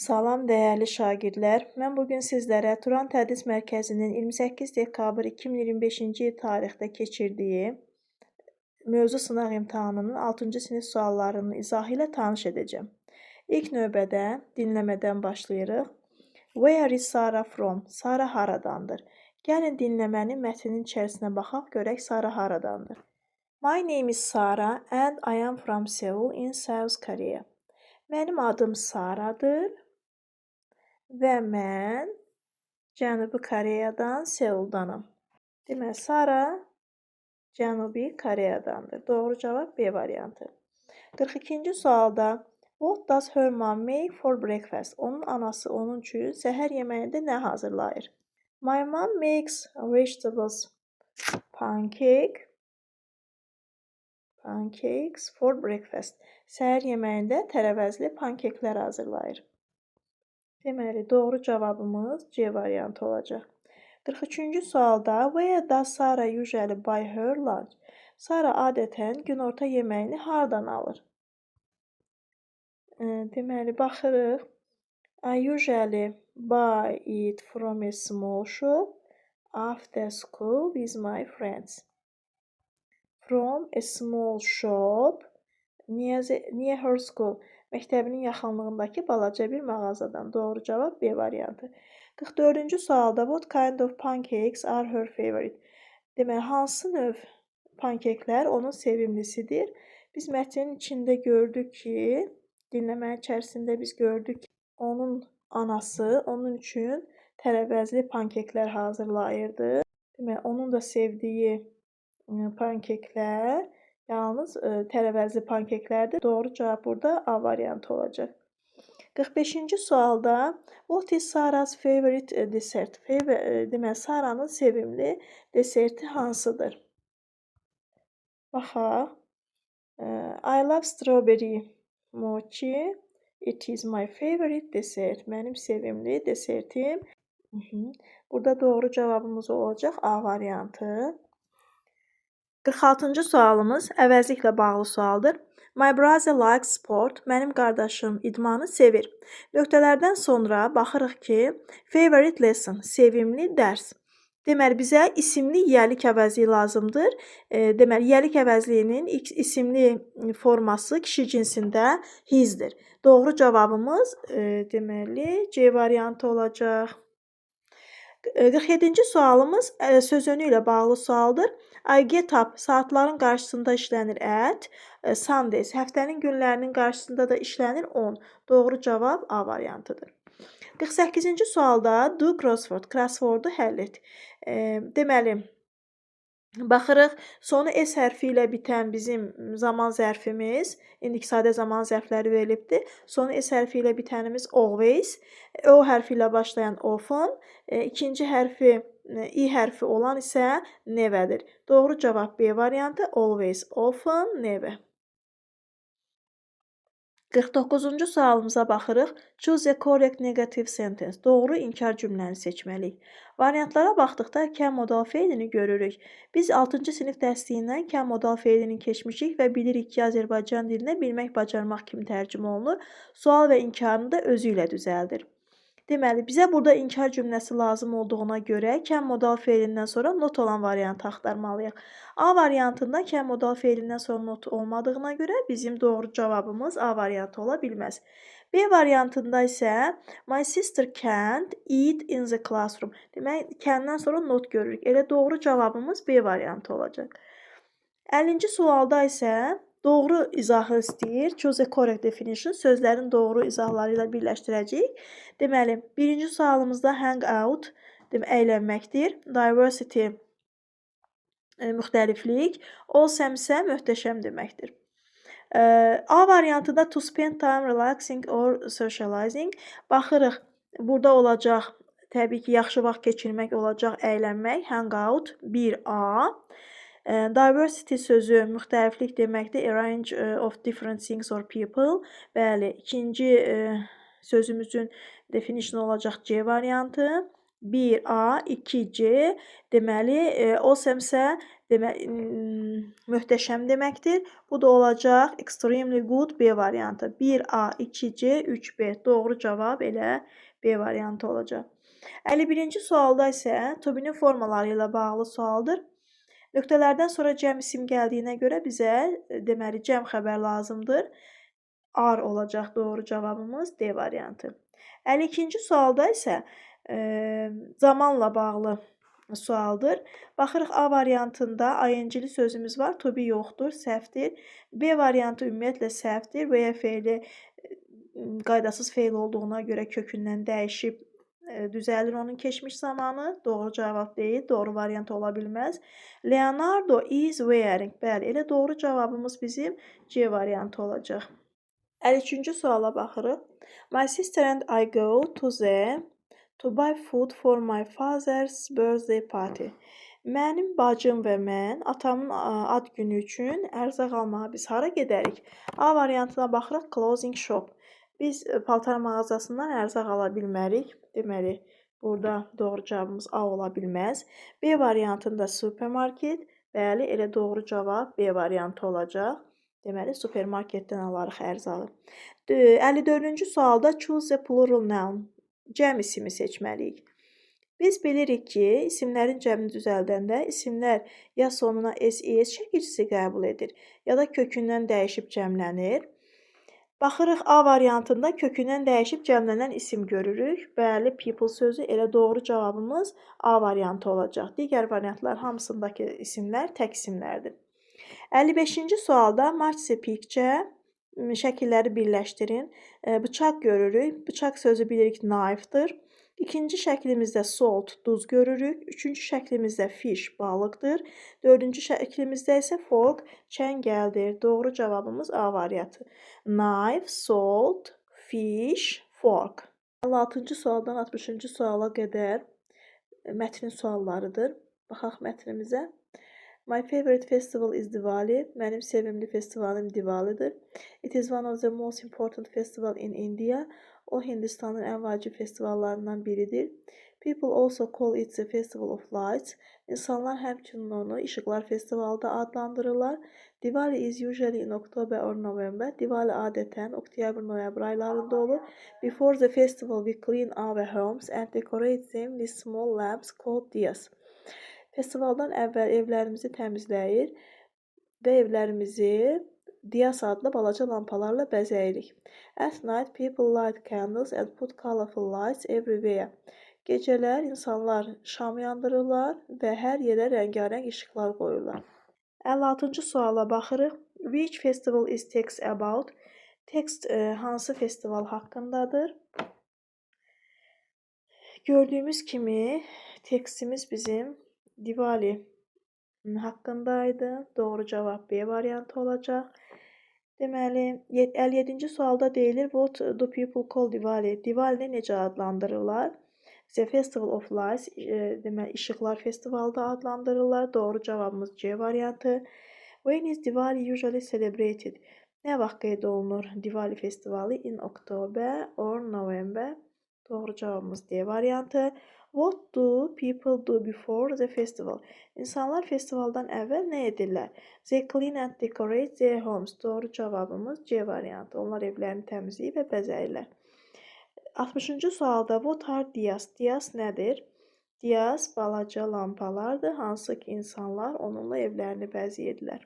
Salam dəyərli şagirdlər. Mən bu gün sizlərə Turan Tədris Mərkəzinin 28 dekabr 2025-ci il tarixdə keçirdiyi mövzu sınaq imtahanının 6-cı sinif suallarının izahı ilə tanış edəcəm. İlk növbədə dinləmədən başlayırıq. Where is Sarah from? Sara haradandır? Gəlin dinləmənin mətnin içərisinə baxaq, görək Sara haradandır. My name is Sarah and I am from Seoul in South Korea. Mənim adım Saradır və mən Cənubi Koreyadan, Seuldanam. Deməli, Sara Cənubi Koreyadandır. Doğru cavab B variantı. 42-ci sualda What does her mom make for breakfast? Onun anası onun üçün səhər yeməyində nə hazırlayır? My mom makes vegetables pancakes for breakfast. Səhər yeməyində tərəvəzli pankeklər hazırlayır. Deməli, doğru cavabımız C variantı olacaq. 43-cü sualda Where does Sarah usually buy her lunch? Sara adətən günorta yeməyini hardan alır? Deməli, baxırıq. I usually buy it from a small shop after school with my friends. From a small shop near her school. Məktəbinin yaxınlığındakı balaca bir mağazadan. Doğru cavab B variantı. 44-cü sualda What kind of pancakes are her favorite? Deməli, hansı növ pankeklər onun sevimlisidir? Biz mətnin içində gördük ki, dinləmənin içərisində biz gördük ki, onun anası onun üçün tərəvəzli pankeklər hazırlayırdı. Deməli, onun da sevdiyi pankeklər yalnız tərəvəzli pankeklərdir. Doğru cavab burada A variantı olacaq. 45-ci sualda What is Sarah's favorite dessert? Deməli, Sara'nın sevimli deserti hansıdır? Baxaq. I love strawberry mochi. It is my favorite dessert. Mənim sevimli desertim. Burada doğru cavabımız olacaq A variantı. 46-cı sualımız əvəzliklə bağlı sualdır. My brother likes sport. Mənim qardaşım idmanı sevir. Nöqtələrdən sonra baxırıq ki, favorite lesson, sevimli dərs. Deməli, bizə isimli yiyəlik əvəzliyi lazımdır. Deməli, yiyəlik əvəzliyinin isimli forması kişi cinsində hizdir. Doğru cavabımız deməli C variantı olacaq. 47-ci sualımız söz önü ilə bağlı sualdır. I get up saatların qarşısında işlənir at, Sundays həftənin günlərinin qarşısında da işlənir on. Doğru cavab A variantıdır. 48-ci sualda do crossword'u həll et. Deməli, baxırıq, sonu S hərfi ilə bitən bizim zaman zərfimiz, indiki sadə zaman zərfləri verilibdir. Sonu S hərfi ilə bitənimiz always, O hərfi ilə başlayan often, ikinci hərfi I hərfi olan isə neverdir. Doğru cavab B variantı always, often, never. 49-cu sualımıza baxırıq. Choose a correct negative sentence. Doğru inkar cümləni seçməliyik. Variantlara baxdıqda can modal feilini görürük. Biz 6-cı sinif dərsliyindən can modal feilini keçmişik və bilirik ki, Azərbaycan dilinə bilmək, bacarmaq kimi tərcümə olunur. Sual və inkarını da özü ilə düzəldir. Deməli, bizə burada inkar cümləsi lazım olduğuna görə can modal feilindən sonra not olan variantı axtarmalıyıq. A variantında can modal feilindən sonra not olmadığına görə bizim doğru cavabımız A variantı ola bilməz. B variantında isə my sister can't eat in the classroom. Demək, can'dan sonra not görürük. Elə doğru cavabımız B variantı olacaq. 50-ci sualda isə doğru izahı istəyir. Choose a correct definition. Sözlərin doğru izahları ilə birləşdirəcəyik. Deməli, birinci sualımızda hang out, əylənməkdir. Diversity, müxtəliflik. Awesome isə möhtəşəm deməkdir. A variantında to spend time relaxing or socializing. Baxırıq, burada olacaq, təbii ki, yaxşı vaxt keçirmək olacaq, əylənmək. Hang out, 1A. Diversity sözü müxtəliflik deməkdir. A range of different things or people. Bəli, ikinci sözümüzün definition olacaq C variantı. 1A, 2C. Deməli, awesome isə möhtəşəm deməkdir. Bu da olacaq extremely good B variantı. 1A, 2C, 3B. Doğru cavab elə B variantı olacaq. 51-ci sualda isə to be-nin formaları ilə bağlı sualdır. Nöqtələrdən sonra cəm isim gəldiyinə görə bizə deməli cəm xəbər lazımdır. Are olacaq doğru cavabımız D variantı. 52-ci sualda isə zamanla bağlı sualdır. Baxırıq A variantında ing-li sözümüz var. To be yoxdur, səhvdir. B variantı ümumiyyətlə səhvdir. V feili qaydasız feil olduğuna görə kökündən dəyişib düzəlir onun keçmiş zamanı. Doğru cavab deyil. Doğru variant ola bilməz. Leonardo is wearing. Bəli, elə doğru cavabımız bizim C variantı olacaq. 53-cü suala baxırıq. My sister and I go to buy food for my father's birthday party. Mənim bacım və mən atamın ad günü üçün ərzaq almağa biz hara gedərik? A variantına baxırıq. Clothing shop. Biz paltar mağazasından ərzaq ala bilmərik. Deməli, burada doğru cavabımız A ola bilməz. B variantında supermarket. Bəli, elə doğru cavab B variantı olacaq. Deməli, supermarketdən alarıq ərzağı. 54-cü sualda choose a plural noun. Cəm isimi seçməliyik. Biz bilirik ki, isimlərin cəmini düzəldəndə isimlər ya sonuna S-ES şəkilçisi qəbul edir, ya da kökündən dəyişib cəmlənir. Baxırıq A variantında kökündən dəyişib cəmlənən isim görürük. Bəli, people sözü elə doğru cavabımız A variantı olacaq. Digər variantlar hamısındakı isimlər tək isimlərdir. 55-ci sualda match the picture, şəkilləri birləşdirin. Bıçaq görürük. Bıçaq sözü bilirik knife-dır. İkinci şəklimizdə salt, duz görürük. Üçüncü şəklimizdə fish, balıqdır. Dördüncü şəklimizdə isə fork, çəngəldir. Doğru cavabımız A variantı. Knife, salt, fish, fork. 56-cı sualdan 60-cı suala qədər mətnin suallarıdır. Baxaq mətnimizə. My favorite festival is Diwali. Mənim sevimli festivalim Diwalidir. It is one of the most important festival in India. O Hindistanın ən vacib festivallarından biridir. People also call it the festival of lights. İnsanlar həmçinin onu işıqlar festivalı da adlandırırlar. Diwali is usually in October or November. Diwali adətən oktyabr-noyabr aylarında olur. Before the festival we clean our homes and decorate them with small lamps called diyas. Festivaldan əvvəl evlərimizi təmizləyir və evlərimizi diyas adlı balaca lampalarla bəzəyirik. At night, people light candles and put colorful lights everywhere. Gecələr insanlar şam yandırırlar və hər yerə rəngarəng işıqlar qoyurlar. 56-cı suala baxırıq. Which festival is text about? Text hansı festival haqqındadır? Gördüyümüz kimi tekstimiz bizim Diwali haqqındaydı. Doğru cavab B variantı olacaq. Deməli, 57-ci sualda deyilir, what do people call Diwali? Diwali necə adlandırırlar? The Festival of Lights, deməli, işıqlar festivalı da adlandırırlar. Doğru cavabımız C variantı. When is Diwali usually celebrated? Nə vaxt qeyd olunur Diwali festivalı? In October or November. Doğru cavabımız D variantı. What do people do before the festival? İnsanlar festivaldan əvvəl nə edirlər? They clean and decorate their homes. Doğru cavabımız C variantı. Onlar evlərini təmizləyir və bəzəyirlər. 60-cı sualda what are diyas? Diyas nədir? Diyas balaca lampalardır, hansı ki insanlar onunla evlərini bəzəyirdilər.